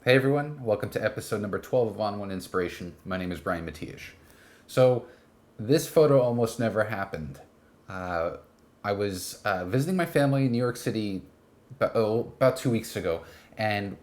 Hey everyone, welcome to episode number 12 of ON1 Inspiration. My name is Brian Matias. So, this photo almost never happened. Uh, I was visiting my family in New York City about 2 weeks ago, and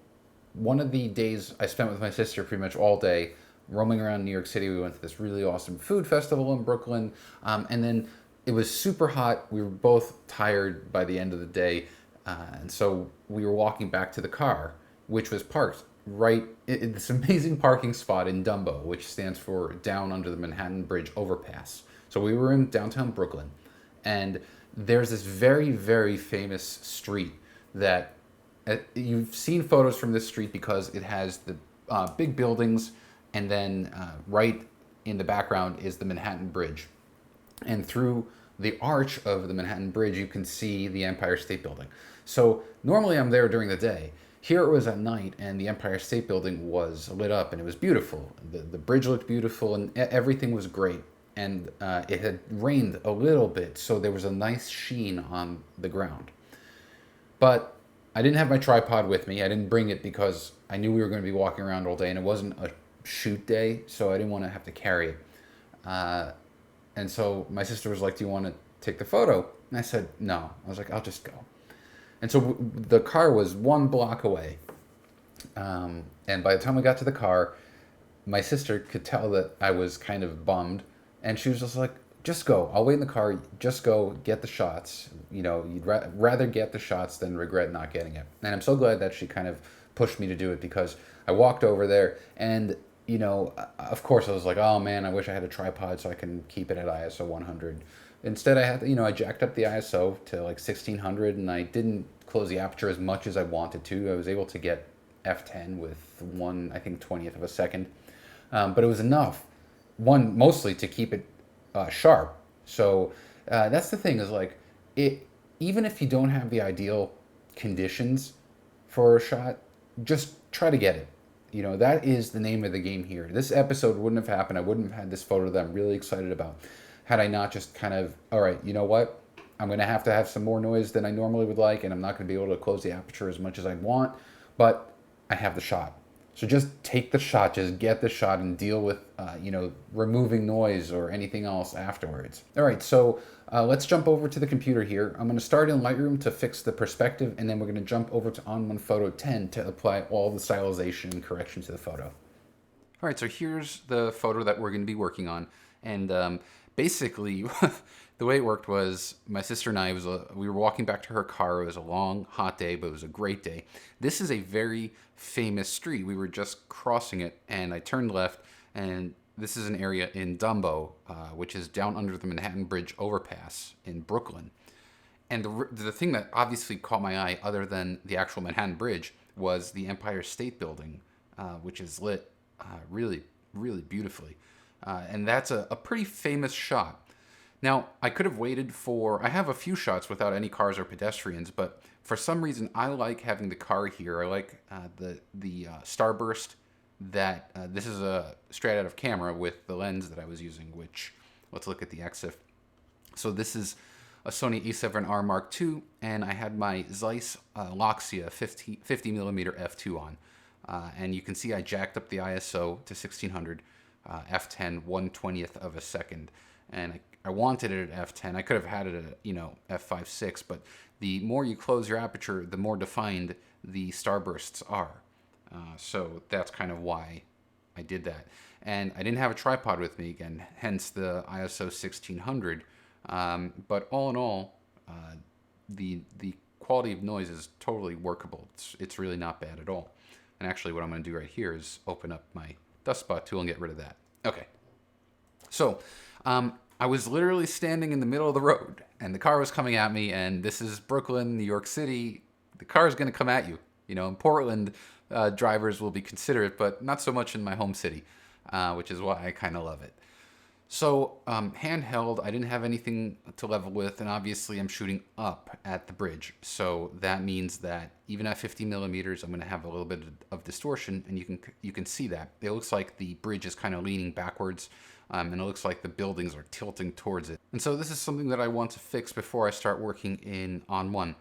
one of the days I spent with my sister pretty much all day roaming around New York City. We went to this really awesome food festival in Brooklyn, and then it was super hot. We were both tired by the end of the day, and so we were walking back to the car, which was parked right in this amazing parking spot in Dumbo, which stands for Down Under the Manhattan Bridge Overpass. So we were in downtown Brooklyn, and there's this very, very famous street that you've seen photos from this street because it has the big buildings, and then right in the background is the Manhattan Bridge. And through the arch of the Manhattan Bridge, you can see the Empire State Building. So normally I'm there during the day. Here it was at night, and the Empire State Building was lit up, and it was beautiful. The bridge looked beautiful, and everything was great. And it had rained a little bit, so there was a nice sheen on the ground. But I didn't have my tripod with me. I didn't bring it because I knew we were going to be walking around all day, and it wasn't a shoot day, so I didn't want to have to carry it. Uh, and so my sister was like, "Do you want to take the photo?" And I said, "No." I was like, "I'll just go." And so the car was 1 block away. And by the time we got to the car, my sister could tell that I was kind of bummed. And she was just like, "Just go. I'll wait in the car. Just go get the shots. You know, you'd rather get the shots than regret not getting it." And I'm so glad that she kind of pushed me to do it, because I walked over there and, of course I was like, "Oh man, I wish I had a tripod so I can keep it at ISO 100." Instead, I jacked up the ISO to like 1600, and I didn't close the aperture as much as I wanted to. I was able to get f10 with one, I think, 20th of a second. But it was enough, one, mostly to keep it sharp. So that's the thing, is like, it, even if you don't have the ideal conditions for a shot, just try to get it. That is the name of the game here. This episode wouldn't have happened. I wouldn't have had this photo that I'm really excited about had I not just kind of, all right, you know what? I'm going to have some more noise than I normally would like, and I'm not going to be able to close the aperture as much as I want, but I have the shot. So just take the shot, just get the shot, and deal with, removing noise or anything else afterwards. All right, so let's jump over to the computer here. I'm going to start in Lightroom to fix the perspective, and then we're going to jump over to ON1 Photo 10 to apply all the stylization and correction to the photo. All right, so here's the photo that we're going to be working on, and basically, the way it worked was my sister and I we were walking back to her car. It was a long, hot day, but it was a great day. This is a very famous street. We were just crossing it, and I turned left, and this is an area in Dumbo, which is down under the Manhattan Bridge overpass in Brooklyn. And the thing that obviously caught my eye, other than the actual Manhattan Bridge, was the Empire State Building, which is lit really, really beautifully. And that's a pretty famous shot. Now, I could have waited I have a few shots without any cars or pedestrians, but for some reason, I like having the car here. I like the starburst that, this is a straight out of camera with the lens that I was using, which, let's look at the EXIF. So this is a Sony A7R Mark II, and I had my Zeiss Loxia 50 millimeter f2 on. And you can see I jacked up the ISO to 1600, f10, 1/20th of a second. And I wanted it at f10. I could have had it at, f5.6, but the more you close your aperture, the more defined the starbursts are. So that's kind of why I did that. And I didn't have a tripod with me again, hence the ISO 1600. But all in all, the quality of noise is totally workable. It's really not bad at all. And actually what I'm going to do right here is open up my dust spot tool and get rid of that. Okay. So I was literally standing in the middle of the road, and the car was coming at me, and this is Brooklyn, New York City. The car is going to come at you. In Portland, drivers will be considerate, but not so much in my home city, which is why I kind of love it. So handheld, I didn't have anything to level with, and obviously I'm shooting up at the bridge. So that means that even at 50 millimeters, I'm going to have a little bit of distortion, and you can see that. It looks like the bridge is kind of leaning backwards, and it looks like the buildings are tilting towards it. And so this is something that I want to fix before I start working in ON1.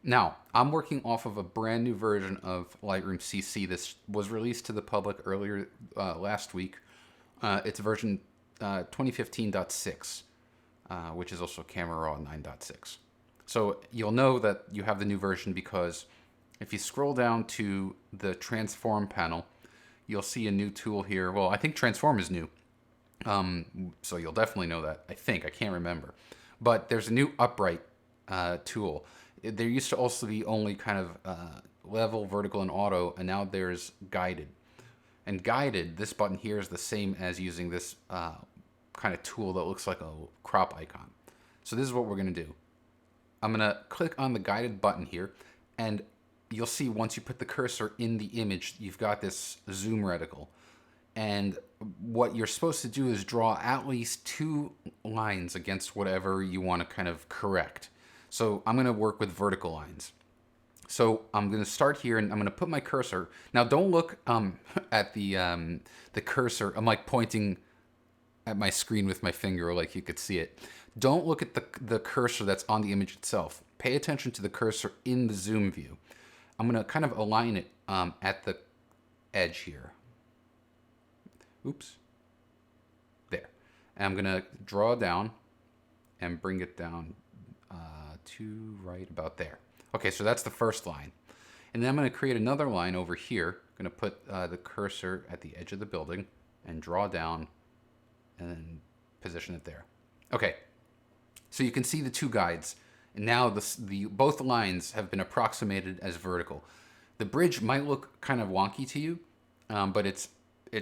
Now, I'm working off of a brand new version of Lightroom CC. This was released to the public earlier last week. It's version 2015.6, which is also Camera Raw 9.6. So you'll know that you have the new version because if you scroll down to the transform panel, you'll see a new tool here. Well, I think transform is new. So you'll definitely know that. I think. I can't remember. But there's a new upright tool. There used to also be only kind of level, vertical, and auto, and now there's guided. And guided, this button here is the same as using this kind of tool that looks like a crop icon. So this is what we're going to do. I'm going to click on the guided button here, and you'll see once you put the cursor in the image, you've got this zoom reticle. And what you're supposed to do is draw at least 2 lines against whatever you want to kind of correct. So I'm going to work with vertical lines. So I'm going to start here, and I'm going to put my cursor. Now, don't look at the cursor. I'm like pointing at my screen with my finger, like you could see it. Don't look at the cursor that's on the image itself. Pay attention to the cursor in the zoom view. I'm going to kind of align it at the edge here. Oops. There. And I'm going to draw down and bring it down to right about there. Okay, so that's the first line. And then I'm going to create another line over here. I'm going to put the cursor at the edge of the building and draw down and then position it there. Okay, so you can see the 2 guides. And now both lines have been approximated as vertical. The bridge might look kind of wonky to you, but it's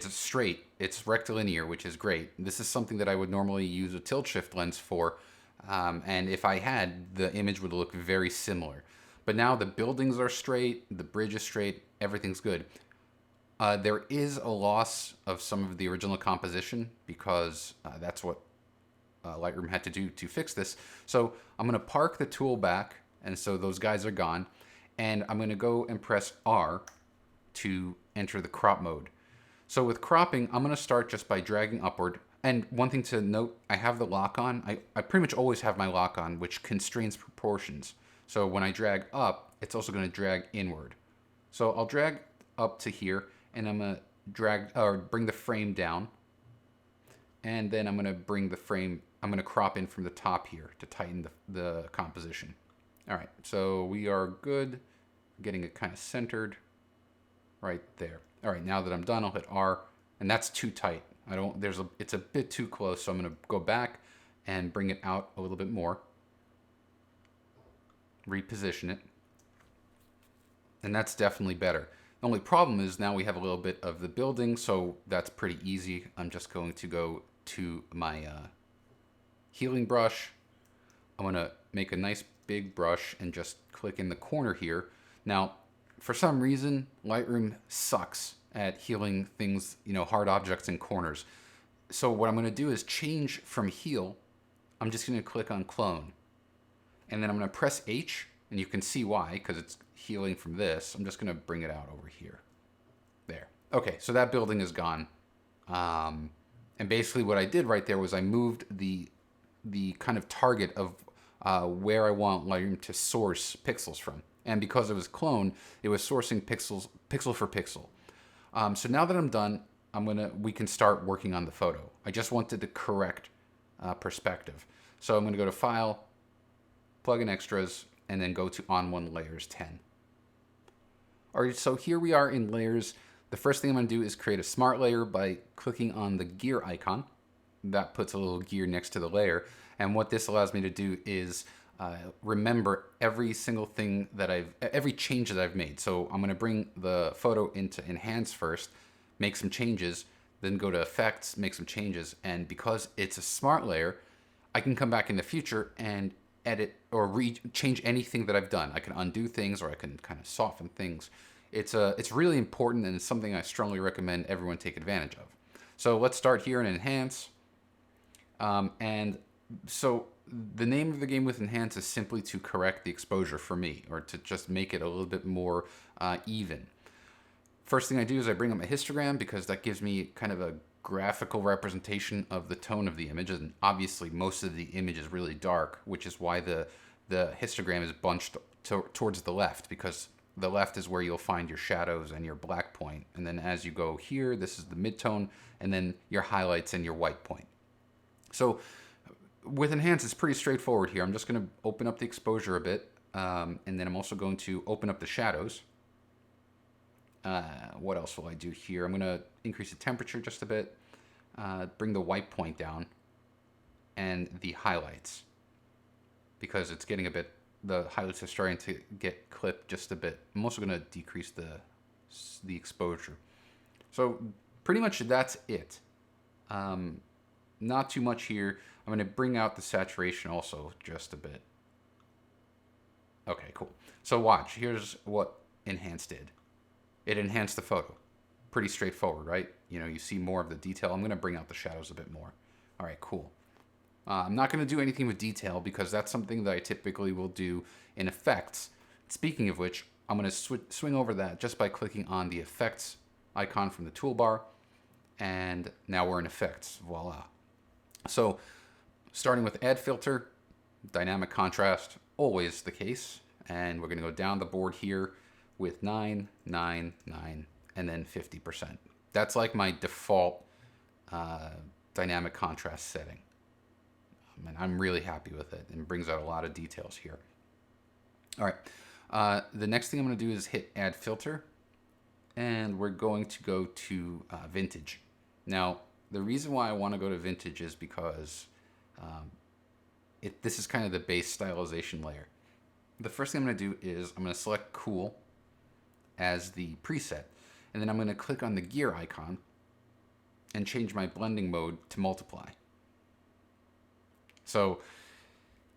straight. It's rectilinear, which is great. This is something that I would normally use a tilt shift lens for. And if I had, the image would look very similar. But now the buildings are straight, the bridge is straight, everything's good. There is a loss of some of the original composition because that's what Lightroom had to do to fix this. So I'm going to park the tool back, and so those guys are gone. And I'm going to go and press R to enter the crop mode. So with cropping, I'm going to start just by dragging upward. And one thing to note, I have the lock on. I pretty much always have my lock on, which constrains proportions. So when I drag up, it's also going to drag inward. So I'll drag up to here, and I'm going to bring the frame down. And then I'm going to bring the frame, I'm going to crop in from the top here to tighten the composition. All right, so we are good. Getting it kind of centered right there. All right, now that I'm done, I'll hit R, and that's too tight. It's a bit too close, so I'm going to go back and bring it out a little bit more. Reposition it. And that's definitely better. The only problem is now we have a little bit of the building, so that's pretty easy. I'm just going to go to my healing brush. I'm going to make a nice big brush and just click in the corner here. Now, for some reason, Lightroom sucks at healing things, hard objects in corners. So what I'm going to do is change from heal. I'm just going to click on clone. And then I'm going to press H, and you can see why, because it's healing from this. I'm just going to bring it out over here. There. Okay, so that building is gone. And basically what I did right there was I moved the kind of target of where I want Lightroom to source pixels from. And because it was clone, it was sourcing pixels, pixel for pixel. So now that I'm done, we can start working on the photo. I just wanted the correct perspective. So I'm going to go to File, Plug in Extras, and then go to ON1 Layers 10. All right, so here we are in Layers. The first thing I'm going to do is create a smart layer by clicking on the gear icon. That puts a little gear next to the layer. And what this allows me to do is remember every single thing every change that I've made. So I'm going to bring the photo into Enhance first, make some changes, then go to Effects, make some changes. And because it's a smart layer, I can come back in the future and edit or change anything that I've done. I can undo things, or I can kind of soften things. It's really important, and it's something I strongly recommend everyone take advantage of. So let's start here in Enhance. And so the name of the game with Enhance is simply to correct the exposure for me, or to just make it a little bit more even. First thing I do is I bring up my histogram, because that gives me kind of a graphical representation of the tone of the image. And obviously most of the image is really dark, which is why the the histogram is bunched towards the left, because the left is where you'll find your shadows and your black point. And then as you go here, this is the midtone, and then your highlights and your white point. So with enhance, it's pretty straightforward here. I'm just going to open up the exposure a bit, and then I'm also going to open up the shadows. What else will I do here? I'm going to increase the temperature just a bit, bring the white point down, and the highlights, because it's getting a bit, the highlights are starting to get clipped just a bit. I'm also going to decrease the exposure. So pretty much that's it. Not too much here. I'm going to bring out the saturation also just a bit. Okay, cool. So watch, here's what enhance did. It enhanced the photo. Pretty straightforward, right? You know, you see more of the detail. I'm going to bring out the shadows a bit more. All right, cool. I'm not going to do anything with detail because that's something that I typically will do in effects. Speaking of which, I'm going to swing over that just by clicking on the effects icon from the toolbar. And now we're in effects. Voila. So starting with add filter, dynamic contrast, always the case. And we're going to go down the board here with 9, 9, 9, and then 50%. That's like my default dynamic contrast setting. And I'm really happy with it, and brings out a lot of details here. All right, the next thing I'm going to do is hit add filter, and we're going to go to vintage. Now, the reason why I want to go to vintage is because this is kind of the base stylization layer. The first thing I'm going to do is I'm going to select cool as the preset, and then I'm going to click on the gear icon and change my blending mode to multiply. So,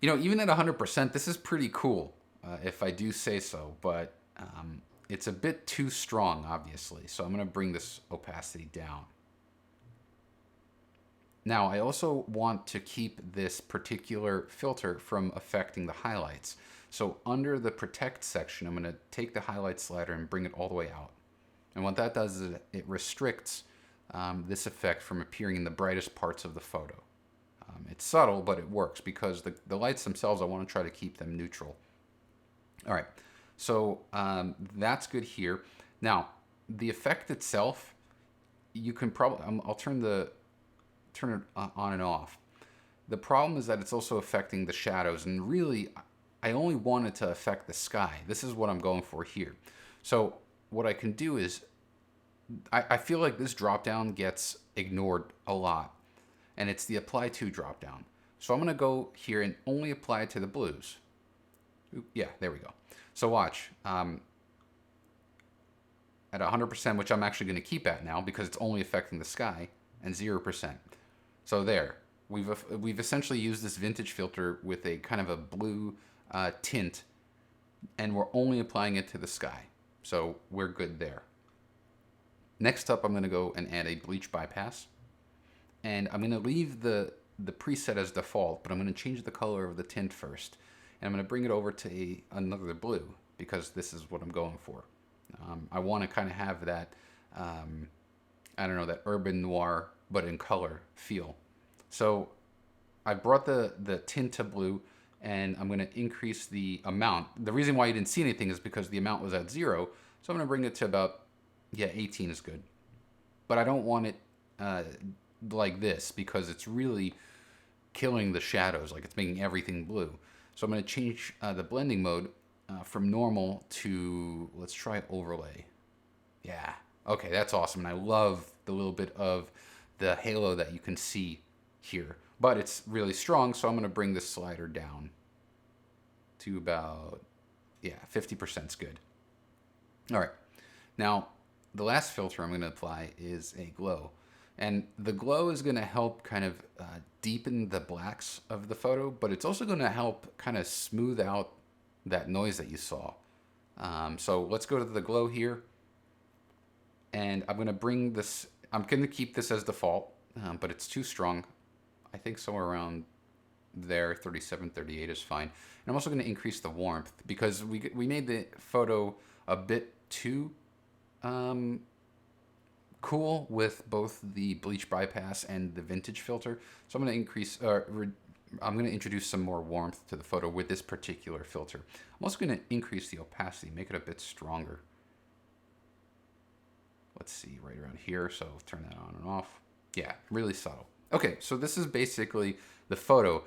you know, even at 100%, this is pretty cool, if I do say so, but it's a bit too strong, obviously. So I'm going to bring this opacity down. Now, I also want to keep this particular filter from affecting the highlights. So under the protect section, I'm going to take the highlight slider and bring it all the way out. And what that does is it restricts this effect from appearing in the brightest parts of the photo. It's subtle, but it works because the lights themselves, I want to try to keep them neutral. All right, so that's good here. Now, the effect itself, you can probably, I'll turn it on and off. The problem is that it's also affecting the shadows, and really, I only wanted to affect the sky. This is what I'm going for here. So what I can do is, I feel like this dropdown gets ignored a lot, and it's the apply to dropdown. So I'm going to go here and only apply it to the blues. Yeah, there we go. So watch, at 100%, which I'm actually going to keep at now because it's only affecting the sky, and 0%. So there, we've essentially used this vintage filter with a kind of a blue tint, and we're only applying it to the sky. So we're good there. Next up, I'm going to go and add a bleach bypass. And I'm going to leave the preset as default, but I'm going to change the color of the tint first. And I'm going to bring it over to another blue, because this is what I'm going for. I want to kind of have that, I don't know, that urban noir, but in color feel. So I brought the tint to blue, and I'm going to increase the amount. The reason why you didn't see anything is because the amount was at 0. So I'm going to bring it to about, 18 is good. But I don't want it like this, because it's really killing the shadows, like it's making everything blue. So I'm going to change the blending mode from normal to, let's try overlay. Yeah, okay, that's awesome. And I love the little bit of the halo that you can see here, but it's really strong. So I'm going to bring this slider down to about, 50% is good. All right, now the last filter I'm going to apply is a glow. And the glow is going to help kind of deepen the blacks of the photo, but it's also going to help kind of smooth out that noise that you saw. So let's go to the glow here. And I'm going to bring this, I'm going to keep this as default, but it's too strong. I think somewhere around there, 37, 38 is fine. And I'm also going to increase the warmth, because we made the photo a bit too cool with both the bleach bypass and the vintage filter. So I'm going to increase, I'm going to introduce some more warmth to the photo with this particular filter. I'm also going to increase the opacity, make it a bit stronger. Let's see, right around here. So turn that on and off. Yeah, really subtle. Okay, so this is basically the photo.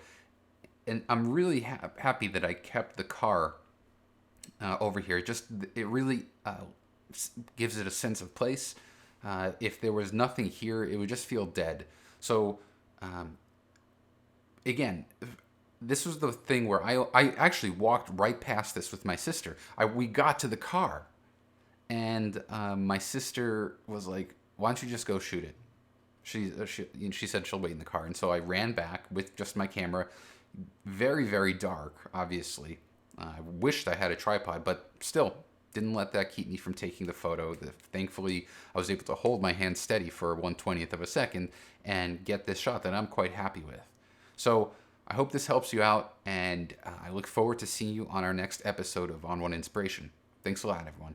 And I'm really happy that I kept the car over here. It really gives it a sense of place. If there was nothing here, it would just feel dead. So again, this was the thing where I actually walked right past this with my sister. We got to the car, and my sister was like, "Why don't you just go shoot it?" She said she'll wait in the car, and so I ran back with just my camera. Very, very dark, obviously. I wished I had a tripod, but still didn't let that keep me from taking the photo. Thankfully, I was able to hold my hand steady for 1/20th of a second and get this shot that I'm quite happy with. So I hope this helps you out, and I look forward to seeing you on our next episode of On1 Inspiration. Thanks a lot, everyone.